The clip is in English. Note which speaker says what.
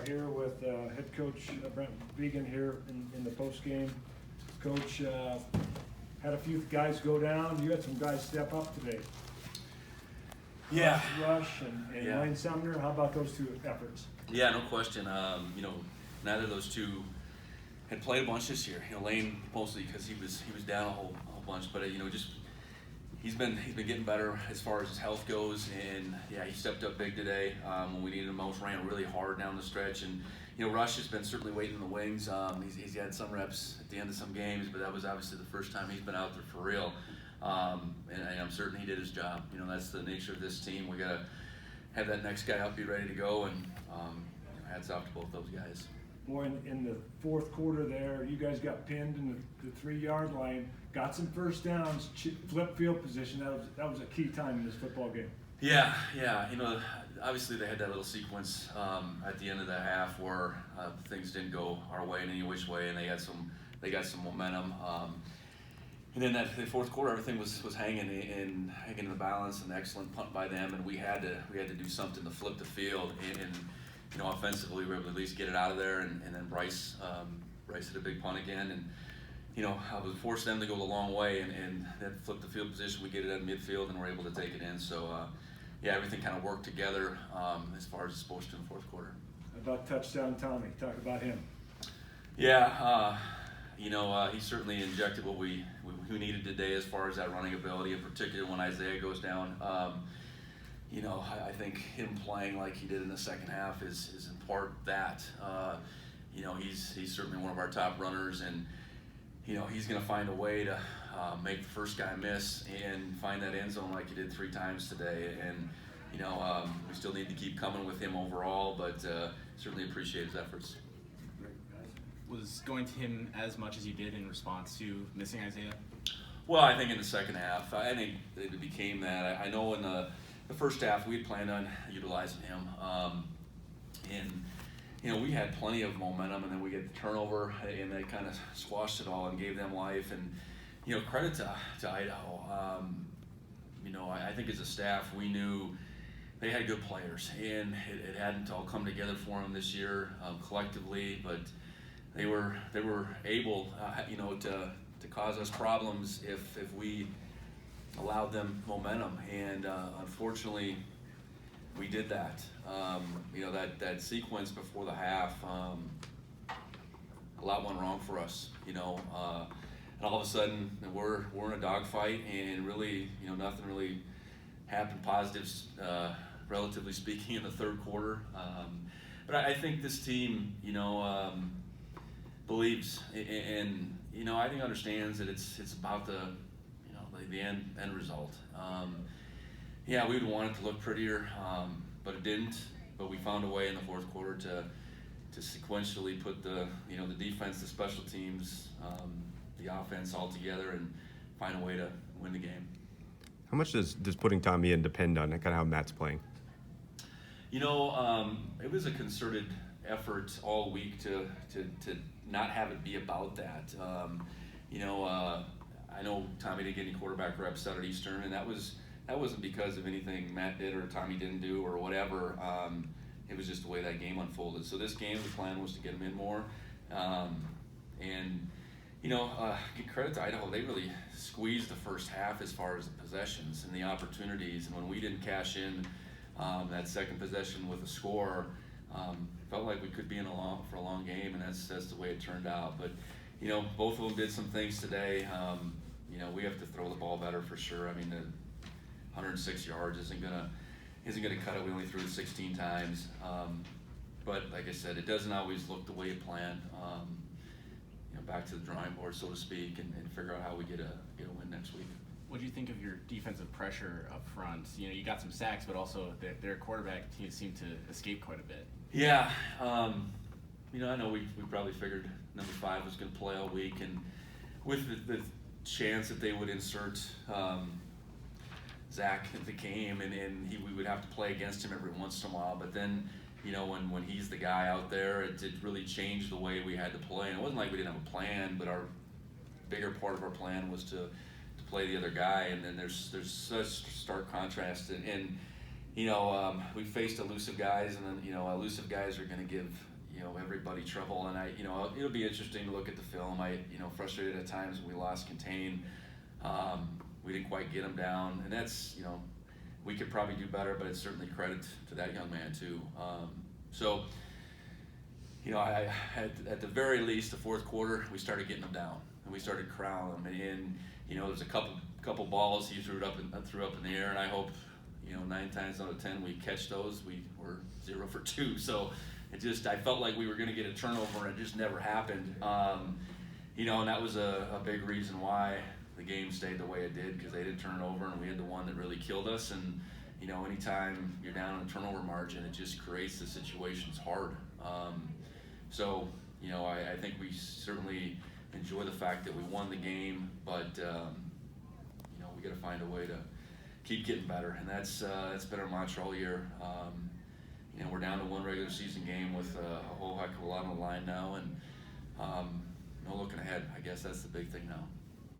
Speaker 1: here with head coach Brent Vigen here in the post game. Coach, had a few guys go down. You had some guys step up today.
Speaker 2: Yeah.
Speaker 1: Rush and Wayne Sumner. How about those two efforts?
Speaker 2: Yeah, no question. Neither of those two had played a bunch this year. Lane mostly because he was down a whole bunch, but he's been getting better as far as his health goes, and yeah, he stepped up big today when we needed him most. Ran really hard down the stretch, and Rush has been certainly waiting in the wings. He's had some reps at the end of some games, but that was obviously the first time he's been out there for real. And I'm certain he did his job. That's the nature of this team. We gotta have that next guy up, be ready to go, and hats off to both those guys.
Speaker 1: Boy, in the fourth quarter there, you guys got pinned in the 3-yard line, got some first downs, flip field position. That was a key time in this football game.
Speaker 2: Yeah. Obviously they had that little sequence at the end of the half where things didn't go our way in any which way, and they got some momentum. And then the fourth quarter, everything was hanging in the balance, and excellent punt by them, and we had to do something to flip the field. And offensively, we were able to at least get it out of there, and then Bryce hit a big punt again, and I was forced them to go the long way, and then flip the field position. We get it at midfield, and we're able to take it in. So everything kind of worked together as far as it's supposed to in the fourth quarter.
Speaker 1: How about touchdown Tommy? Talk about him.
Speaker 2: Yeah, he certainly injected what we needed today as far as that running ability, in particular when Isaiah goes down. I think him playing like he did in the second half is in part that. He's certainly one of our top runners, and he's going to find a way to make the first guy miss and find that end zone like he did 3 times today. And we still need to keep coming with him overall, but certainly appreciate his efforts.
Speaker 3: Was going to him as much as you did in response to missing Isaiah?
Speaker 2: Well, I think in the second half, I think it became that. I know in the first half we had planned on utilizing him, and we had plenty of momentum, and then we get the turnover, and that kind of squashed it all and gave them life. And credit to Idaho. I think as a staff we knew they had good players, and it hadn't all come together for them this year collectively, but they were able, to cause us problems if we allowed them momentum, and unfortunately, we did that. That sequence before the half, a lot went wrong for us. And all of a sudden, we're in a dogfight, and really, nothing really happened positives, relatively speaking, in the third quarter. But I think this team, believes, and I think understands that it's about the end result. We would want it to look prettier, but it didn't. But we found a way in the fourth quarter to sequentially put the defense, the special teams, the offense all together and find a way to win the game.
Speaker 4: How much does putting Tommy in depend on kind of how Matt's playing?
Speaker 2: It was a concerted effort all week to not have it be about that. I know Tommy didn't get any quarterback reps out at Eastern, and that wasn't because of anything Matt did or Tommy didn't do or whatever. It was just the way that game unfolded. So this game, the plan was to get him in more, give credit to Idaho. They really squeezed the first half as far as the possessions and the opportunities, and when we didn't cash in that second possession with a score, felt like we could be in for a long game, and that's the way it turned out. But both of them did some things today. We have to throw the ball better for sure. I mean, the 106 yards isn't gonna cut it. We only threw it 16 times. But like I said, it doesn't always look the way you planned. Back to the drawing board, so to speak, and figure out how we get a win next week.
Speaker 3: What do you think of your defensive pressure up front? You got some sacks, but also their quarterback seemed to escape quite a bit.
Speaker 2: Yeah, I know we probably figured number 5 was going to play all week, and with the chance that they would insert Zach in the game, and we would have to play against him every once in a while. But then, when he's the guy out there, it really changed the way we had to play. And it wasn't like we didn't have a plan, but our bigger part of our plan was to play the other guy. And then there's such stark contrast. And we faced elusive guys, and then elusive guys are going to give everybody trouble. And it'll be interesting to look at the film. Frustrated at times when we lost contain. We didn't quite get him down, and that's, we could probably do better, but it's certainly credit to that young man too. I at the very least, the fourth quarter, we started getting them down, and we started corralling them. And there's a couple balls he threw up in the air, and I hope 9 times out of 10 we catch those. We were 0 for 2, so I felt like we were going to get a turnover, and it just never happened. And that was a big reason why the game stayed the way it did, because they didn't turn it over, and we had the one that really killed us. And anytime you're down on a turnover margin, it just creates the situations hard. I think we certainly enjoy the fact that we won the game, but we got to find a way to keep getting better, and that's been our mantra all year. We're down to 1 regular season game with a whole heck of a lot on the line now, and no looking ahead. I guess that's the big thing now.